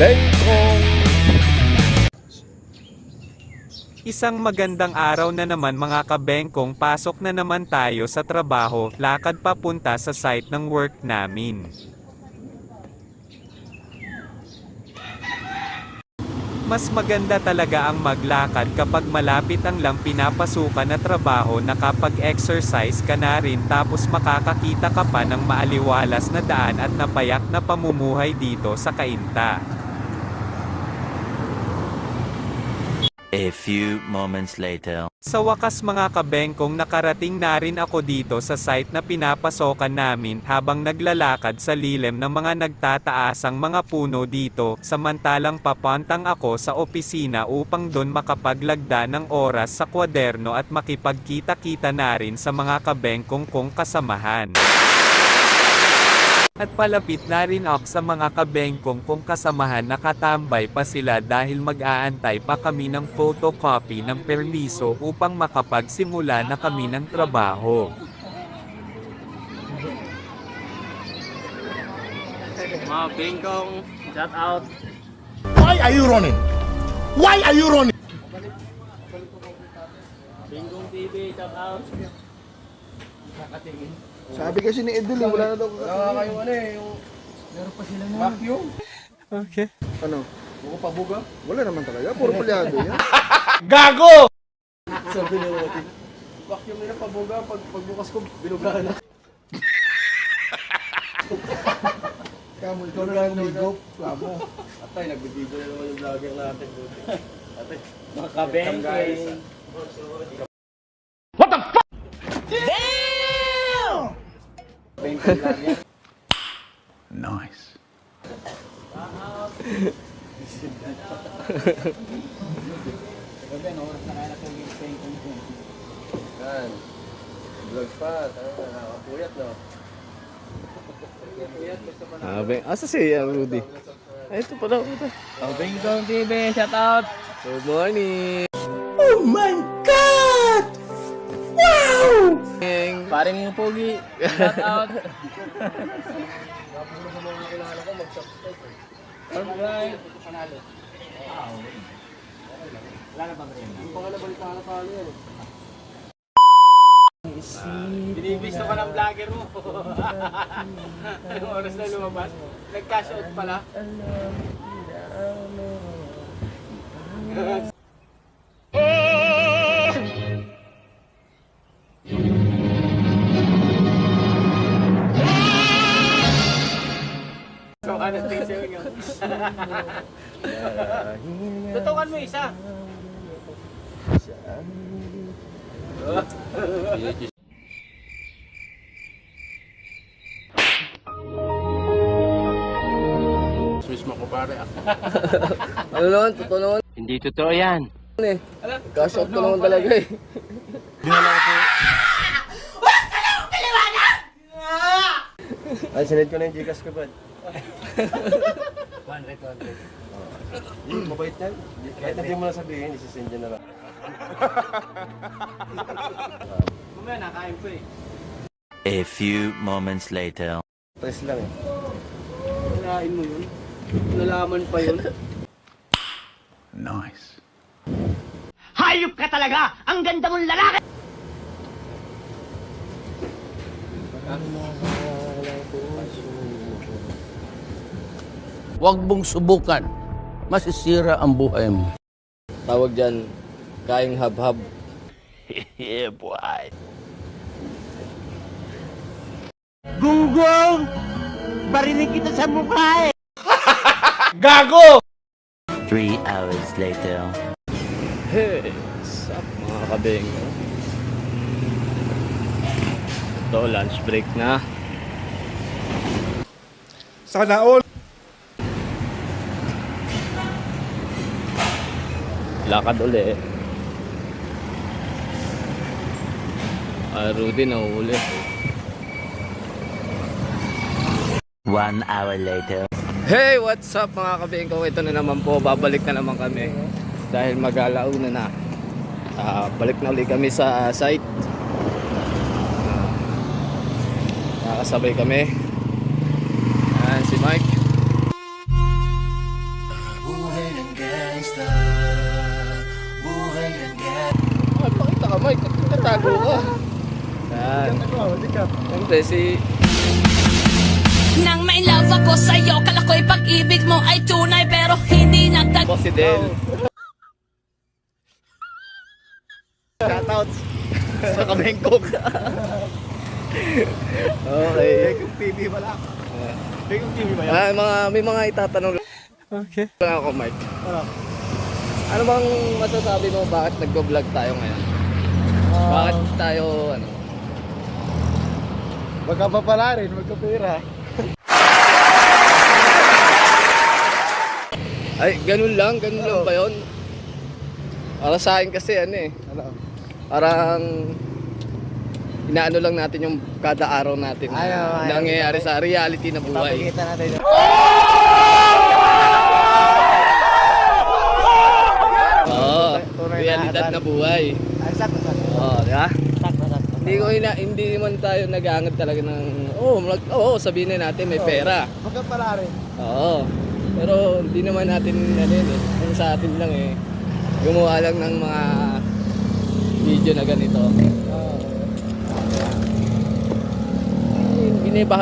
Bengkong. Isang magandang araw na naman mga kabengkong, pasok na naman tayo sa trabaho, lakad papunta sa site ng work namin. Mas maganda talaga ang maglakad kapag malapit ang lang pinapasukan na trabaho, nakapag-exercise ka na rin tapos makakakita ka pa ng maaliwalas na daan at napayak na pamumuhay dito sa Cainta. A few moments later. Sa wakas mga kabengkong, nakarating na rin ako dito sa site na pinapasokan namin habang naglalakad sa lilim ng mga nagtataasang mga puno dito, samantalang papantang ako sa opisina upang doon makapaglagda ng oras sa kwaderno at makipagkita-kita na rin sa mga kabengkong kong kasamahan. At palapit na rin ako sa mga kabengkong kong kasamahan, nakatambay pa sila dahil mag-aantay pa kami ng photocopy ng permiso upang makapagsimula na kami ng trabaho. Mga bengkong, shout out. Why are you running? Why are you running? Bengkong TV, shout out. Sabi kasi ni Edel, wala na daw Wala kayong ano eh, yung meron pa sila na vacuum. Okay. ano? Buko pa buga. Wala naman talaga, puro palyado yan. Gago! Sabi ni Wati. Vacuum nila pa buga, pagbukas ko, binugahan na. Kamo, ikaw na lang umigop. Kamo. Atay, nagbibigay na naman yung vlogger natin. Atay, Mga kabengkong. bengkong lang yan. Nice. Yan. Vlog pa, nakakapuyat no. Asa si Rudy? Ay, ito pala. Ito. Mga bengkong TV, shout out. Good morning! Paring yung pogi, shout out. Alright. Binibisto ka ng vlogger mo. Anong oras na lumabas? Nag-cash out pala. So, ano tingin sa'yo nyo? Tutukan mo isa. Swiss mo ko pare ah. Ano naman? Totoo naman. Hindi totoo yan. Eh. Cash out ko naman talaga eh. Ay, sinend ko na yung Gcash ko ba? 100. Yung mabait yan. Kahit hindi mo na sabihin, isisend nyo na lang. Mamaya nakain ko eh. A few moments later. Press lang eh. Nalain mo yun? Nalaman pa yun? Nice. Hayop ka talaga! Ang ganda mong lalaki! Huwag mong subukan. Masisira ang buhay mo. Tawag dyan, kaing hab-hab. Yeah, boy. Gunggong! Barinig kita sa mukha eh! Gago! 3 hours later. Hey, sup mga kabengko? Ito, lunch break na. Sana all. Lakad uli. Rudy nahuli. 1 hour later. Hey, what's up mga kabengko? Ito na naman po, babalik na naman kami. Dahil mag-alauna na. Balik na ulit kami sa site. Nakasabay kami. Ayan si Mike. Tatago ko. Yan. Siyempre, si... Nang may love ako sa'yo, kala ko'y pag-ibig mo ay tunay pero hindi nagdag... Boss si Del. Shoutouts. Sa Kabengkok. Okay. Bekong TV pala. Bekong TV ba yan? May mga itatanong Okay. lang ako, Mike. Ano? Ano bang masasabi mo bakit nagbo-vlog tayo ngayon? Bakit tayo, ano? Magkapapala rin, magkapira. Ay, ganun lang ba yun? Para sa akin kasi ano eh, Ano? parang inaano lang natin yung kada araw natin na Ayaw. nangyayari sa reality na buhay. Papakita natin yun. Oo, Tunay na realidad atan. na buhay. Ay, sakto. Oo, di ba? Sakto. Hindi man tayo nag-aangad talaga ng sabihin na natin may pera. Magkapala rin. Oo. Pero hindi naman natin ano yun eh. Yung sa atin lang eh. Gumawa lang ng mga video na ganito.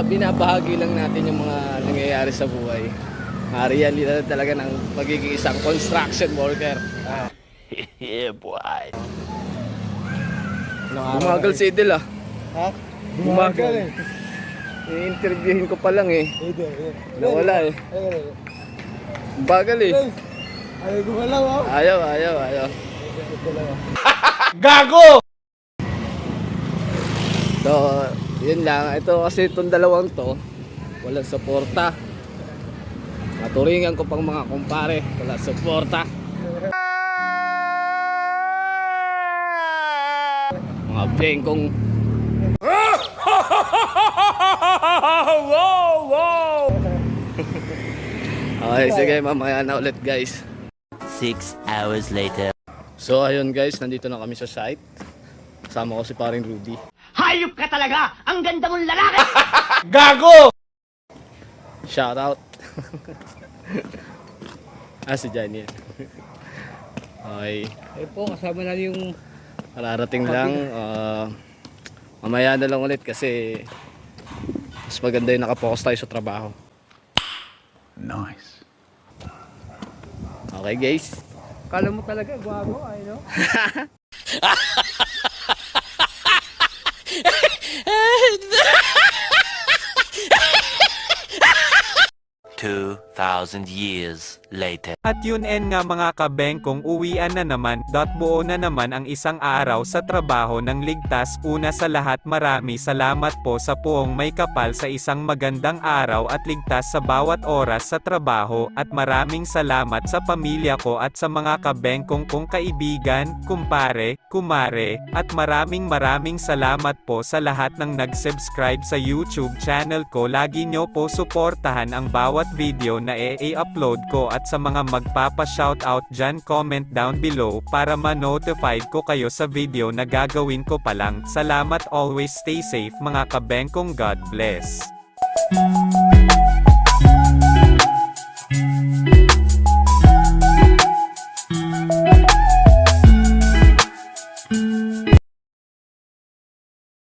Binabahagi lang natin yung mga nangyayari sa buhay. Realidad talaga ng pagiging isang construction worker. Yeah, boy. Bumagal si Idel ah. Ha? Bumagal. eh. I-interviewin ko pa lang eh. Hindi. Nawala eh. Bagal eh. Ay, gumalaw ako. Ayaw. Gago! So, yun lang. Ito kasi itong dalawang to, walang suporta. Maturingan ko pang mga kumpare, walang suporta. Mga bengkong. Wow! Okay, sige, mamaya na ulit guys. 6 hours later. So ayun guys, nandito na kami sa site. Kasama ko si paring Rudy. Hayop ka talaga! Ang ganda mong lalaki! Gago! Shout out. Si Johnny. Okay. Eh po, kasama na yung Kararating lang. Mamaya na lang ulit kasi mas maganda yung nakapokus tayo sa trabaho. Nice. Okay guys. kala mo talaga, gwago, ay no? 2,000 years later. At yun nga mga kabengkong, uwian na naman. Buo na naman ang isang araw sa trabaho ng ligtas. Una sa lahat, marami salamat po sa puong may kapal sa isang magandang araw at ligtas sa bawat oras sa trabaho. At maraming salamat sa pamilya ko at sa mga kabengkong kong kaibigan, kumpare, kumare. At maraming salamat po sa lahat ng nag-subscribe sa YouTube channel ko. Lagi nyo po suportahan ang bawat video na i-upload ko at sa mga magpapa-shoutout dyan, comment down below para ma-notify ko kayo sa video na gagawin ko pa lang. Salamat, always stay safe mga kabengkong, God bless.